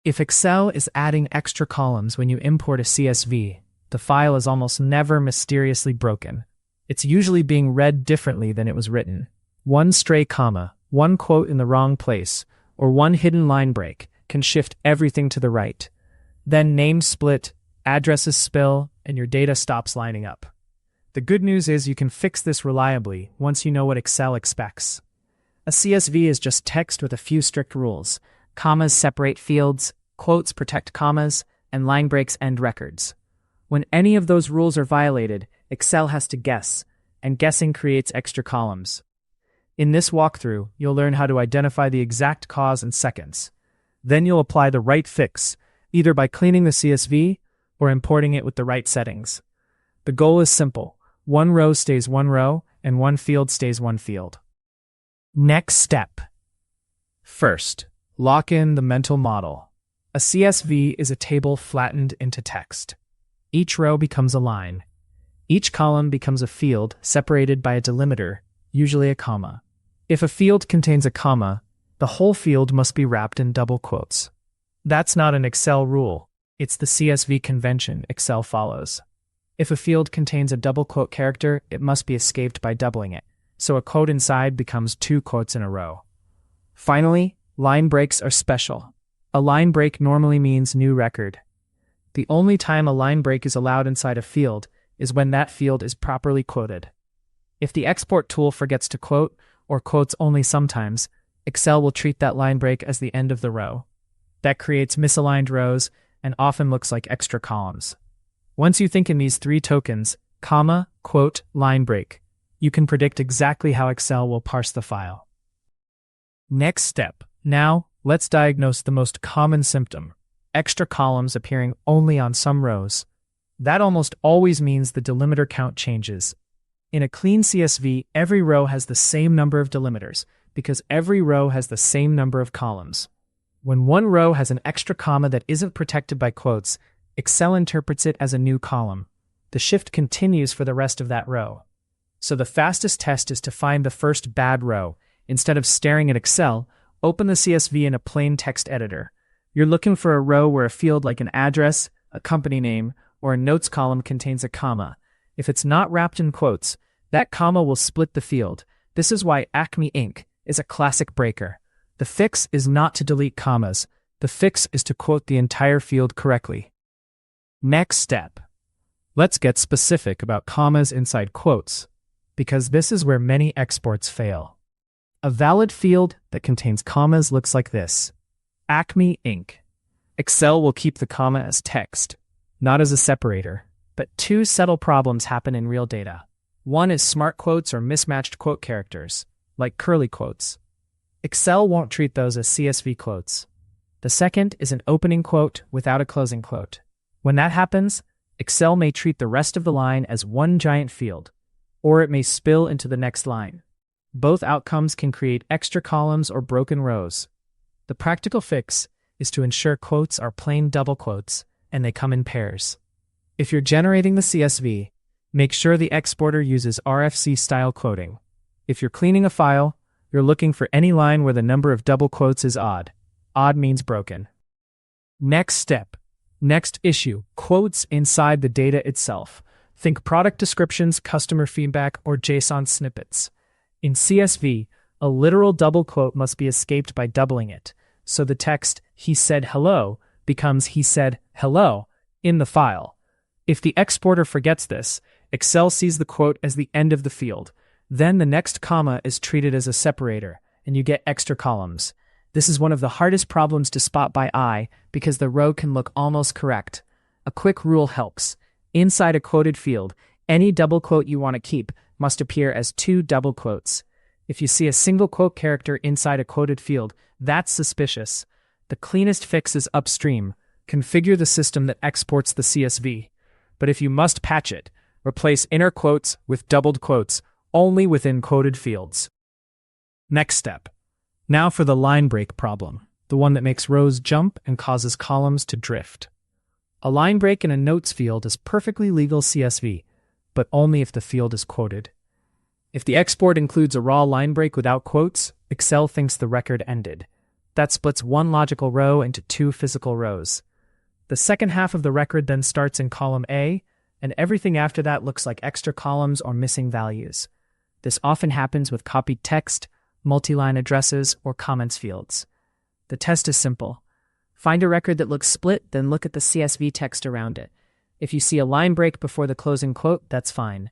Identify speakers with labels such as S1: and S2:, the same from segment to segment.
S1: If Excel is adding extra columns when you import a CSV, the file is almost never mysteriously broken. It's usually being read differently than it was written. One stray comma, one quote in the wrong place, or one hidden line break can shift everything to the right. Then names split, addresses spill, and your data stops lining up. The good news is you can fix this reliably once you know what Excel expects. A CSV is just text with a few strict rules. Commas separate fields, quotes protect commas, and line breaks end records. When any of those rules are violated, Excel has to guess, and guessing creates extra columns. In this walkthrough, you'll learn how to identify the exact cause in seconds. Then you'll apply the right fix, either by cleaning the CSV or importing it with the right settings. The goal is simple. One row stays one row, and one field stays one field. Next step. First, lock in the mental model. A CSV is a table flattened into text. Each row becomes a line. Each column becomes a field separated by a delimiter, usually a comma. If a field contains a comma, the whole field must be wrapped in double quotes. That's not an Excel rule. It's the CSV convention Excel follows. If a field contains a double quote character, it must be escaped by doubling it, so a quote inside becomes two quotes in a row. Finally, line breaks are special. A line break normally means new record. The only time a line break is allowed inside a field is when that field is properly quoted. If the export tool forgets to quote, or quotes only sometimes, Excel will treat that line break as the end of the row. That creates misaligned rows and often looks like extra columns. Once you think in these three tokens, comma, quote, line break, you can predict exactly how Excel will parse the file. Next step. Now, let's diagnose the most common symptom: extra columns appearing only on some rows. That almost always means the delimiter count changes. In a clean CSV, every row has the same number of delimiters, because every row has the same number of columns. When one row has an extra comma that isn't protected by quotes, Excel interprets it as a new column. The shift continues for the rest of that row. So the fastest test is to find the first bad row. Instead of staring at Excel, open the CSV in a plain text editor. You're looking for a row where a field like an address, a company name, or a notes column contains a comma. If it's not wrapped in quotes, that comma will split the field. This is why Acme Inc. is a classic breaker. The fix is not to delete commas. The fix is to quote the entire field correctly. Next step. Let's get specific about commas inside quotes, because this is where many exports fail. A valid field that contains commas looks like this: Acme Inc. Excel will keep the comma as text, not as a separator. But two subtle problems happen in real data. One is smart quotes or mismatched quote characters, like curly quotes. Excel won't treat those as CSV quotes. The second is an opening quote without a closing quote. When that happens, Excel may treat the rest of the line as one giant field, or it may spill into the next line. Both outcomes can create extra columns or broken rows. The practical fix is to ensure quotes are plain double quotes and they come in pairs. If you're generating the CSV, make sure the exporter uses RFC-style quoting. If you're cleaning a file, you're looking for any line where the number of double quotes is odd. Odd means broken. Next step. Next issue. Quotes inside the data itself. Think product descriptions, customer feedback, or JSON snippets. In CSV, a literal double quote must be escaped by doubling it, so the text, "he said hello," becomes "he said hello" in the file. If the exporter forgets this, Excel sees the quote as the end of the field. Then the next comma is treated as a separator, and you get extra columns. This is one of the hardest problems to spot by eye because the row can look almost correct. A quick rule helps. Inside a quoted field, any double quote you want to keep must appear as two double quotes. If you see a single quote character inside a quoted field, that's suspicious. The cleanest fix is upstream. Configure the system that exports the CSV. But if you must patch it, replace inner quotes with doubled quotes only within quoted fields. Next step. Now for the line break problem, the one that makes rows jump and causes columns to drift. A line break in a notes field is perfectly legal CSV, but only if the field is quoted. If the export includes a raw line break without quotes, Excel thinks the record ended. That splits one logical row into two physical rows. The second half of the record then starts in column A, and everything after that looks like extra columns or missing values. This often happens with copied text, multi-line addresses, or comments fields. The test is simple. Find a record that looks split, then look at the CSV text around it. If you see a line break before the closing quote, that's fine.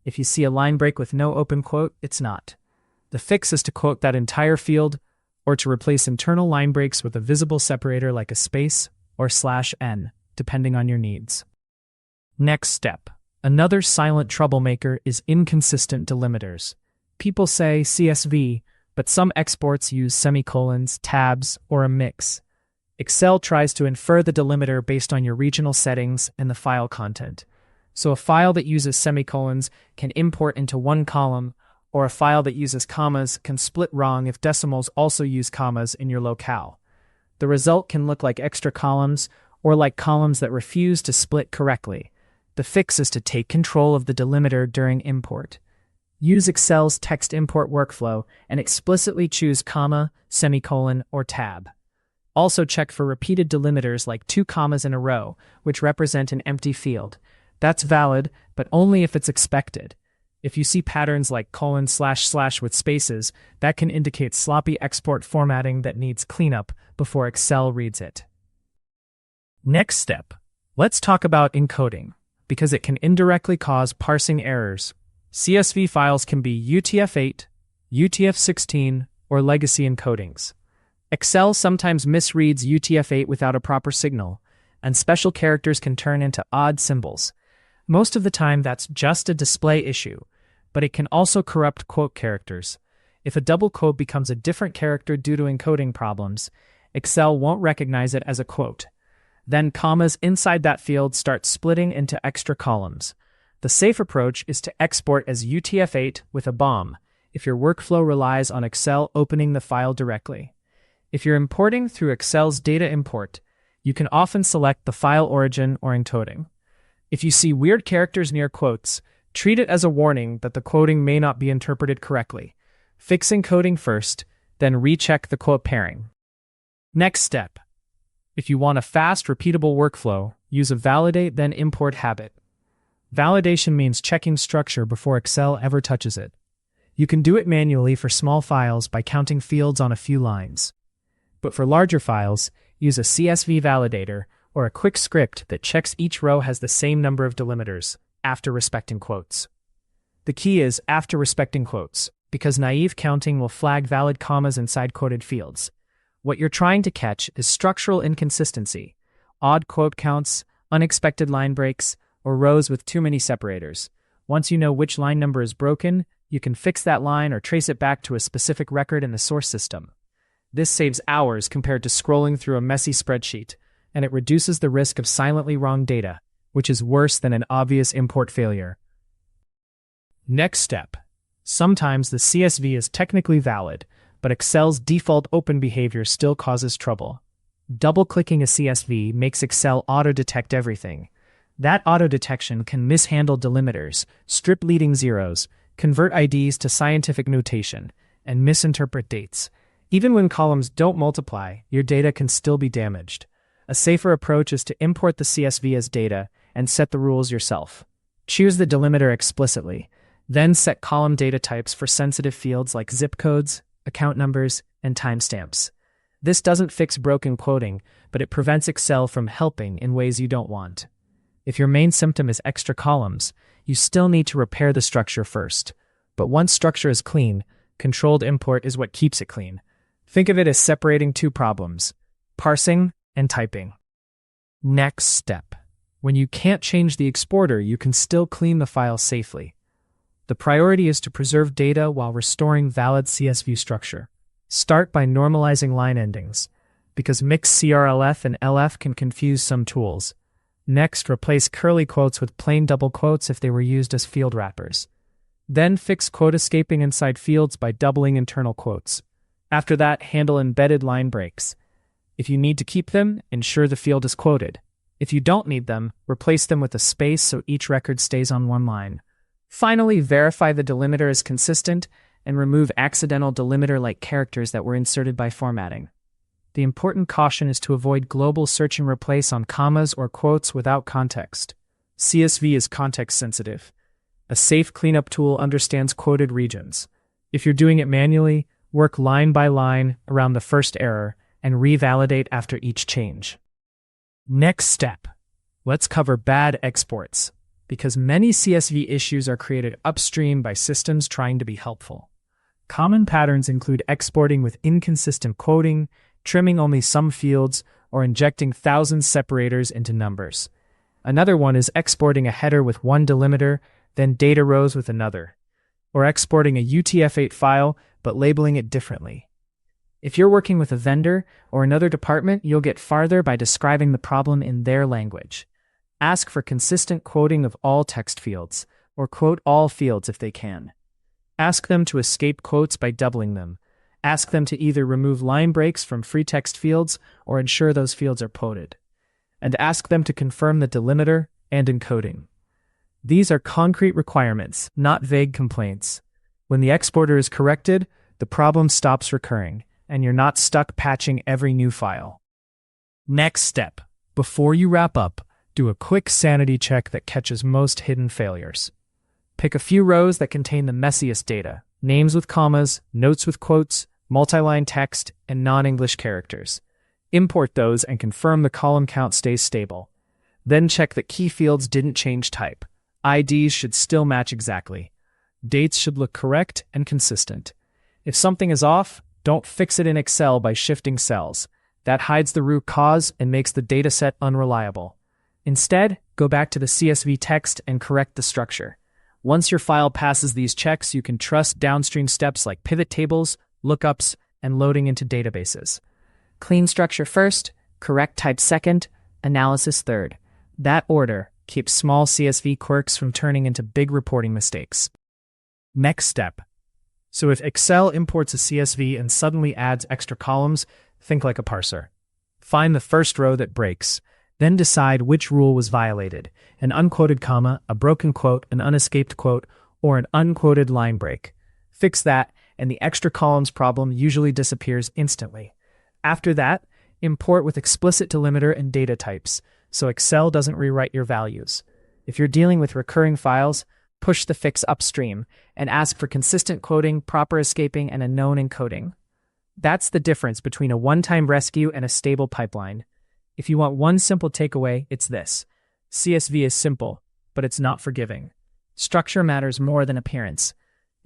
S1: If you see a line break with no open quote, it's not. The fix is to quote that entire field, or to replace internal line breaks with a visible separator like a space or /n, depending on your needs. Next step. Another silent troublemaker is inconsistent delimiters. People say CSV, but some exports use semicolons, tabs, or a mix. Excel tries to infer the delimiter based on your regional settings and the file content. So a file that uses semicolons can import into one column, or a file that uses commas can split wrong if decimals also use commas in your locale. The result can look like extra columns or like columns that refuse to split correctly. The fix is to take control of the delimiter during import. Use Excel's text import workflow and explicitly choose comma, semicolon, or tab. Also check for repeated delimiters like 2 commas in a row, which represent an empty field. That's valid, but only if it's expected. If you see patterns like : / with spaces, that can indicate sloppy export formatting that needs cleanup before Excel reads it. Next step. Let's talk about encoding, because it can indirectly cause parsing errors. CSV files can be UTF-8, UTF-16, or legacy encodings. Excel sometimes misreads UTF-8 without a proper signal, and special characters can turn into odd symbols. Most of the time that's just a display issue, but it can also corrupt quote characters. If a double quote becomes a different character due to encoding problems, Excel won't recognize it as a quote. Then commas inside that field start splitting into extra columns. The safe approach is to export as UTF-8 with a bomb, if your workflow relies on Excel opening the file directly. If you're importing through Excel's data import, you can often select the file origin or encoding. If you see weird characters near quotes, treat it as a warning that the quoting may not be interpreted correctly. Fix encoding first, then recheck the quote pairing. Next step. If you want a fast, repeatable workflow, use a validate then import habit. Validation means checking structure before Excel ever touches it. You can do it manually for small files by counting fields on a few lines. But for larger files, use a CSV validator or a quick script that checks each row has the same number of delimiters, after respecting quotes. The key is after respecting quotes, because naive counting will flag valid commas inside quoted fields. What you're trying to catch is structural inconsistency, odd quote counts, unexpected line breaks, or rows with too many separators. Once you know which line number is broken, you can fix that line or trace it back to a specific record in the source system. This saves hours compared to scrolling through a messy spreadsheet, and it reduces the risk of silently wrong data, which is worse than an obvious import failure. Next step. Sometimes the CSV is technically valid, but Excel's default open behavior still causes trouble. Double-clicking a CSV makes Excel auto-detect everything. That auto-detection can mishandle delimiters, strip leading zeros, convert IDs to scientific notation, and misinterpret dates. Even when columns don't multiply, your data can still be damaged. A safer approach is to import the CSV as data and set the rules yourself. Choose the delimiter explicitly, then set column data types for sensitive fields like zip codes, account numbers, and timestamps. This doesn't fix broken quoting, but it prevents Excel from helping in ways you don't want. If your main symptom is extra columns, you still need to repair the structure first. But once structure is clean, controlled import is what keeps it clean. Think of it as separating two problems: parsing and typing. Next step. When you can't change the exporter, you can still clean the file safely. The priority is to preserve data while restoring valid CSV structure. Start by normalizing line endings, because mixed CRLF and LF can confuse some tools. Next, replace curly quotes with plain double quotes if they were used as field wrappers. Then fix quote escaping inside fields by doubling internal quotes. After that, handle embedded line breaks. If you need to keep them, ensure the field is quoted. If you don't need them, replace them with a space so each record stays on one line. Finally, verify the delimiter is consistent and remove accidental delimiter-like characters that were inserted by formatting. The important caution is to avoid global search and replace on commas or quotes without context. CSV is context-sensitive. A safe cleanup tool understands quoted regions. If you're doing it manually, work line by line around the first error and revalidate after each change. Next step. Let's cover bad exports, because many CSV issues are created upstream by systems trying to be helpful. Common patterns include exporting with inconsistent quoting, trimming only some fields, or injecting thousands separators into numbers. Another one is exporting a header with one delimiter, then data rows with another, or exporting a UTF-8 file but labeling it differently. If you're working with a vendor or another department, you'll get farther by describing the problem in their language. Ask for consistent quoting of all text fields, or quote all fields if they can. Ask them to escape quotes by doubling them. Ask them to either remove line breaks from free text fields or ensure those fields are quoted. And ask them to confirm the delimiter and encoding. These are concrete requirements, not vague complaints. When the exporter is corrected, the problem stops recurring, and you're not stuck patching every new file. Next step. Before you wrap up, do a quick sanity check that catches most hidden failures. Pick a few rows that contain the messiest data, names with commas, notes with quotes, multi-line text, and non-English characters. Import those and confirm the column count stays stable. Then check that key fields didn't change type. IDs should still match exactly. Dates should look correct and consistent. If something is off, don't fix it in Excel by shifting cells. That hides the root cause and makes the dataset unreliable. Instead, go back to the CSV text and correct the structure. Once your file passes these checks, you can trust downstream steps like pivot tables, lookups, and loading into databases. Clean structure first, correct type second, analysis third. That order keeps small CSV quirks from turning into big reporting mistakes. Next step. So if Excel imports a CSV and suddenly adds extra columns, think like a parser. Find the first row that breaks, then decide which rule was violated: an unquoted comma, a broken quote, an unescaped quote, or an unquoted line break. Fix that, and the extra columns problem usually disappears instantly. After that, import with explicit delimiter and data types, so Excel doesn't rewrite your values. If you're dealing with recurring files, push the fix upstream and ask for consistent quoting, proper escaping, and a known encoding. That's the difference between a one-time rescue and a stable pipeline. If you want one simple takeaway, it's this: CSV is simple, but it's not forgiving. Structure matters more than appearance.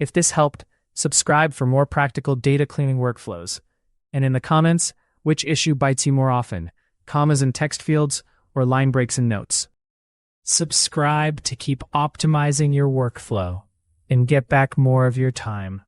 S1: If this helped, subscribe for more practical data cleaning workflows. And in the comments, which issue bites you more often: commas in text fields or line breaks in notes? Subscribe to keep optimizing your workflow and get back more of your time.